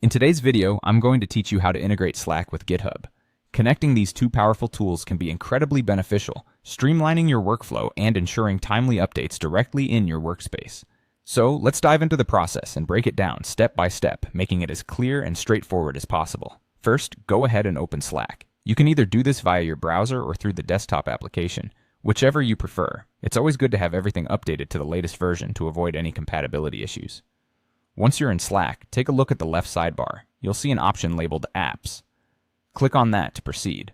In today's video, I'm going to teach you how to integrate Slack with GitHub. Connecting these two powerful tools can be incredibly beneficial, streamlining your workflow and ensuring timely updates directly in your workspace. So let's dive into the process and break it down step by step, making it as clear and straightforward as possible. First, go ahead and open Slack. You can either do this via your browser or through the desktop application, whichever you prefer. It's always good to have everything updated to the latest version to avoid any compatibility issues. Once you're in Slack, take a look at the left sidebar. You'll see an option labeled Apps. Click on that to proceed.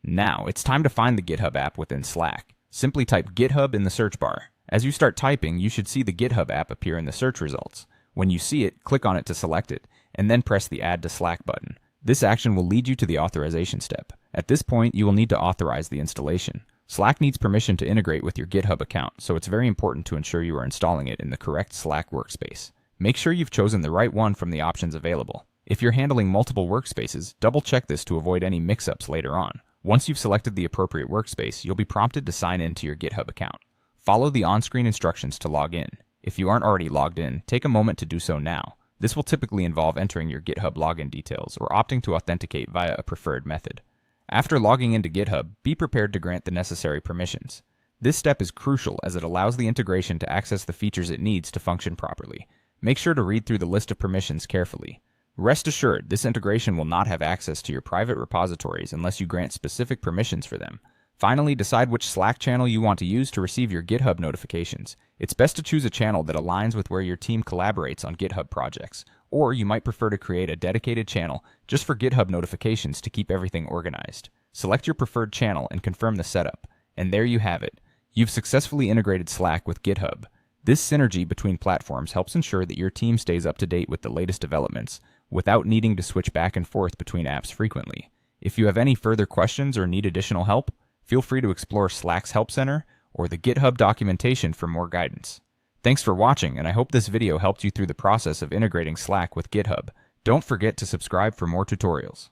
Now, it's time to find the GitHub app within Slack. Simply type GitHub in the search bar. As you start typing, you should see the GitHub app appear in the search results. When you see it, click on it to select it, and then press the Add to Slack button. This action will lead you to the authorization step. At this point, you will need to authorize the installation. Slack needs permission to integrate with your GitHub account, so it's very important to ensure you are installing it in the correct Slack workspace. Make sure you've chosen the right one from the options available. If you're handling multiple workspaces, double-check this to avoid any mix-ups later on. Once you've selected the appropriate workspace, you'll be prompted to sign in to your GitHub account. Follow the on-screen instructions to log in. If you aren't already logged in, take a moment to do so now. This will typically involve entering your GitHub login details or opting to authenticate via a preferred method. After logging into GitHub, be prepared to grant the necessary permissions. This step is crucial as it allows the integration to access the features it needs to function properly. Make sure to read through the list of permissions carefully. Rest assured, this integration will not have access to your private repositories unless you grant specific permissions for them. Finally, decide which Slack channel you want to use to receive your GitHub notifications. It's best to choose a channel that aligns with where your team collaborates on GitHub projects, or you might prefer to create a dedicated channel just for GitHub notifications to keep everything organized. Select your preferred channel and confirm the setup, and there you have it. You've successfully integrated Slack with GitHub. This synergy between platforms helps ensure that your team stays up to date with the latest developments without needing to switch back and forth between apps frequently. If you have any further questions or need additional help, feel free to explore Slack's Help Center or the GitHub documentation for more guidance. Thanks for watching, and I hope this video helped you through the process of integrating Slack with GitHub. Don't forget to subscribe for more tutorials.